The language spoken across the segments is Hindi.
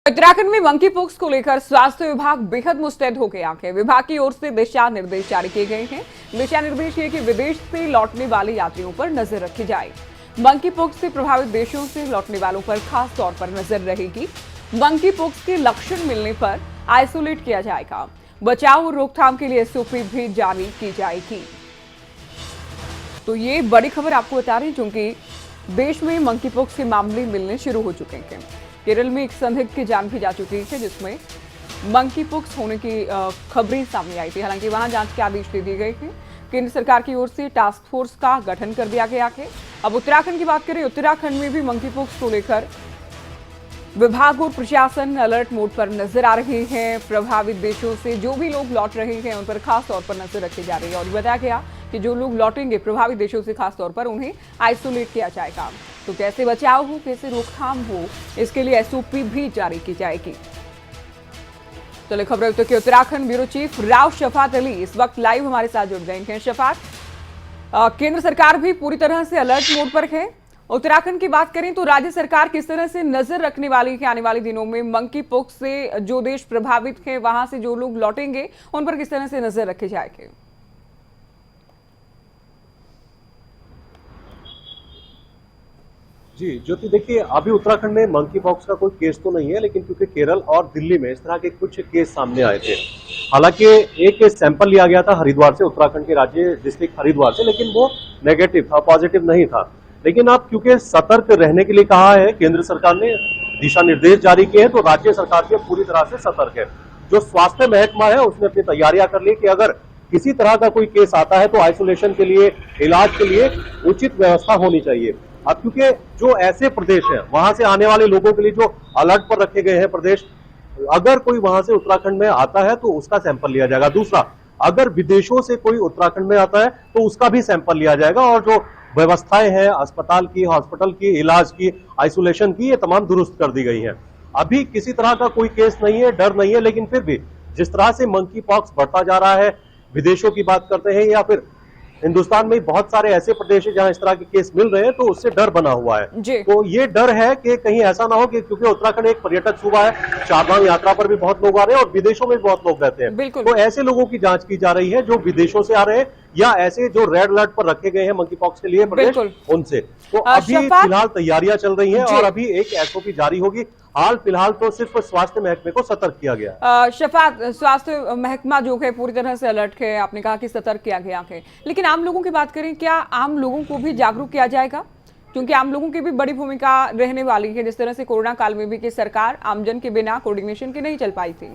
उत्तराखंड में मंकी पॉक्स को लेकर स्वास्थ्य विभाग बेहद मुस्तैद हो गया है। विभाग की ओर से दिशा निर्देश जारी किए गए हैं। दिशा निर्देश ये कि विदेश से लौटने वाले यात्रियों पर नजर रखी जाए। मंकी पॉक्स से प्रभावित देशों से लौटने वालों पर खास तौर पर नजर रहेगी। मंकी पॉक्स के लक्षण मिलने पर आइसोलेट किया जाएगा। बचाव और रोकथाम के लिए एसओपी भी जारी की जाएगी। तो ये बड़ी खबर आपको बता रही, क्योंकि देश में मंकी पॉक्स के मामले मिलने शुरू हो चुके हैं। केरल में एक संदिग्ध की जान भी जा चुकी है, जिसमें मंकी पॉक्स होने की खबरें सामने आई थी। हालांकि वहां जांच के आदेश दे दिए गए हैं। केंद्र सरकार की ओर से टास्क फोर्स का गठन कर दिया गया है। अब उत्तराखंड की बात करें, उत्तराखंड में भी मंकी पॉक्स को लेकर विभाग और प्रशासन अलर्ट मोड पर नजर आ रहे हैं। प्रभावित देशों से जो भी लोग लौट रहे हैं उन पर खास तौर पर नजर रखी जा रही है। और बताया गया कि जो लोग लौटेंगे प्रभावित देशों से खास तौर पर उन्हें आइसोलेट किया जाएगा। तो कैसे बचाव हो, कैसे रोकथाम हो, इसके लिए एसओपी भी जारी की जाएगी। चलिए खबरें तो कि उत्तराखंड ब्यूरो चीफ राव शफात अली इस वक्त लाइव हमारे साथ जुड़ गए हैं। शफात, केंद्र सरकार भी पूरी तरह से अलर्ट मोड पर है। उत्तराखंड की बात करें तो राज्य सरकार किस तरह से नजर रखने वाली है आने वाले दिनों में? मंकी पॉक्स से जो देश प्रभावित है वहां से जो लोग लौटेंगे उन पर किस तरह से नजर रखे जाएंगे? जी ज्योति, देखिए अभी उत्तराखंड में मंकी पॉक्स का कोई केस तो नहीं है, लेकिन क्योंकि केरल और दिल्ली में इस तरह के कुछ केस सामने आए थे। हालांकि एक सैंपल लिया गया था हरिद्वार से, उत्तराखंड के राज्य डिस्ट्रिक्ट हरिद्वार से, लेकिन वो नेगेटिव था, पॉजिटिव नहीं था। लेकिन अब क्योंकि सतर्क रहने के लिए कहा है, केंद्र सरकार ने दिशा निर्देश जारी किए हैं, तो राज्य सरकार भी पूरी तरह से सतर्क है। जो स्वास्थ्य महकमा है उसने अपनी तैयारियां कर ली कि अगर किसी तरह का कोई केस आता है तो आइसोलेशन के लिए, इलाज के लिए उचित व्यवस्था होनी चाहिए। अब क्योंकि जो ऐसे प्रदेश हैं वहां से आने वाले लोगों के लिए जो अलर्ट पर रखे गए हैं प्रदेश, अगर कोई वहां से उत्तराखंड में आता है तो उसका सैंपल लिया जाएगा। दूसरा, अगर विदेशों से कोई उत्तराखंड में आता है तो उसका भी सैंपल लिया जाएगा। और जो व्यवस्थाएं हैं अस्पताल की, हॉस्पिटल की, इलाज की, आइसोलेशन की, ये तमाम दुरुस्त कर दी गई हैं। अभी किसी तरह का कोई केस नहीं है, डर नहीं है, लेकिन फिर भी जिस तरह से मंकी पॉक्स बढ़ता जा रहा है, विदेशों की बात करते हैं या फिर हिंदुस्तान में बहुत सारे ऐसे प्रदेश हैं जहां इस तरह के केस मिल रहे हैं, तो उससे डर बना हुआ है। तो ये डर है कि कहीं ऐसा ना हो कि, क्योंकि उत्तराखंड एक पर्यटक सूबा है, चारधाम यात्रा पर भी बहुत लोग आ रहे हैं और विदेशों में भी बहुत लोग रहते हैं। तो ऐसे लोगों की जांच की जा रही है जो विदेशों से आ रहे हैं या ऐसे जो रेड अलर्ट पर रखे गए हैं मंकी पॉक्स के लिए प्रदेश, उनसे। तो अभी फिलहाल तैयारियां चल रही हैं और अभी एक एसओपी जारी होगी। हाल फिलहाल तो सिर्फ स्वास्थ्य महकमे को सतर्क किया गया। शफात, स्वास्थ्य महकमा जो है पूरी तरह से अलर्ट है, आपने कहा कि सतर्क किया गया है, लेकिन आम लोगों की बात करें, क्या आम लोगों को भी जागरूक किया जाएगा? क्योंकि आम लोगों की भी बड़ी भूमिका रहने वाली है, जिस तरह से कोरोना काल में भी कि सरकार आमजन के बिना कोऑर्डिनेशन के नहीं चल पाई थी।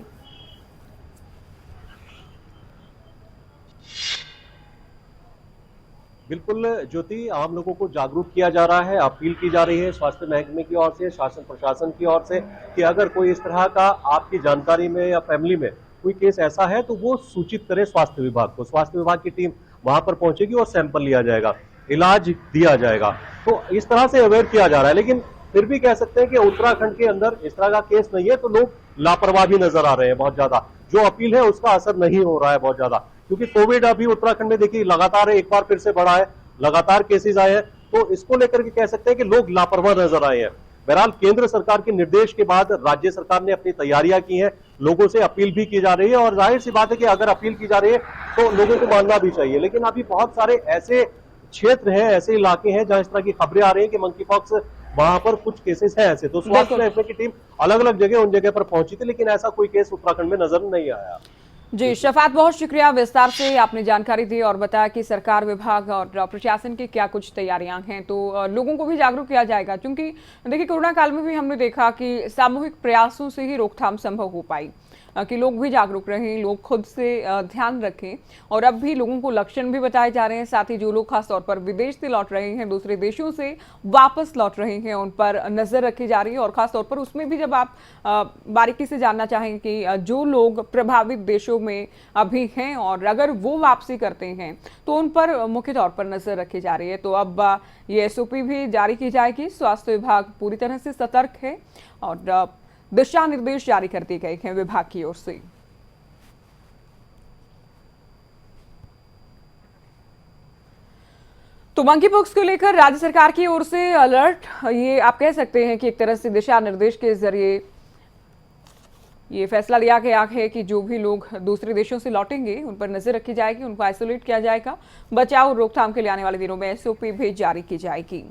बिल्कुल ज्योति, आम लोगों को जागरूक किया जा रहा है, अपील की जा रही है स्वास्थ्य महकमे की ओर से, शासन प्रशासन की ओर से, कि अगर कोई इस तरह का आपकी जानकारी में या फैमिली में कोई केस ऐसा है तो वो सूचित करे स्वास्थ्य विभाग को। स्वास्थ्य विभाग की टीम वहां पर पहुंचेगी और सैंपल लिया जाएगा, इलाज दिया जाएगा। तो इस तरह से अवेयर किया जा रहा है। लेकिन फिर भी कह सकते हैं कि उत्तराखंड के अंदर इस तरह का केस नहीं है, तो लोग लापरवाह भी नजर आ रहे हैं बहुत ज्यादा। जो अपील है उसका असर नहीं हो रहा है बहुत ज्यादा, क्योंकि कोविड अभी उत्तराखंड में देखिए लगातार एक बार फिर से बढ़ा है, लगातार केसेस आए हैं। तो इसको लेकर के कह सकते हैं कि लोग लापरवाह नजर आए हैं। बहरहाल केंद्र सरकार के निर्देश के बाद राज्य सरकार ने अपनी तैयारियां की हैं, लोगों से अपील भी की जा रही है। और जाहिर सी बात है कि अगर अपील की जा रही है तो लोगों को मानना भी चाहिए। लेकिन अभी बहुत सारे ऐसे क्षेत्र हैं, ऐसे इलाके हैं जहां इस तरह की खबरें आ रही है कि मंकी पॉक्स, वहां पर कुछ केसेस हैं ऐसे। तो स्वास्थ्य महकमे की टीम अलग अलग जगह उन जगह पर पहुंची थी, लेकिन ऐसा कोई केस उत्तराखंड में नजर नहीं आया। जी शफात, बहुत शुक्रिया, विस्तार से आपने जानकारी दी और बताया कि सरकार, विभाग और प्रशासन की क्या कुछ तैयारियां हैं। तो लोगों को भी जागरूक किया जाएगा, क्योंकि देखिए कोरोना काल में भी हमने देखा कि सामूहिक प्रयासों से ही रोकथाम संभव हो पाई, कि लोग भी जागरूक रहें, लोग खुद से ध्यान रखें। और अब भी लोगों को लक्षण भी बताए जा रहे हैं, साथ ही जो लोग खासतौर पर विदेश से लौट रहे हैं, दूसरे देशों से वापस लौट रहे हैं, उन पर नजर रखी जा रही है। और खासतौर पर उसमें भी जब आप बारीकी से जानना चाहें कि जो लोग प्रभावित देशों में अभी हैं और अगर वो वापसी करते हैं तो उन पर मुख्य तौर पर नजर रखी जा रही है। तो अब ये एसओपी भी जारी की जाएगी। स्वास्थ्य विभाग पूरी तरह से सतर्क है और दिशा निर्देश जारी कर दिए गए हैं विभाग की ओर से। तो मंकी पॉक्स को लेकर राज्य सरकार की ओर से अलर्ट, ये आप कह सकते हैं कि एक तरह से दिशा निर्देश के जरिए ये फैसला लिया गया है कि जो भी लोग दूसरे देशों से लौटेंगे उन पर नजर रखी जाएगी, उनको आइसोलेट किया जाएगा। बचाव और रोकथाम के लिए आने वाले दिनों में एसओपी भी जारी की जाएगी।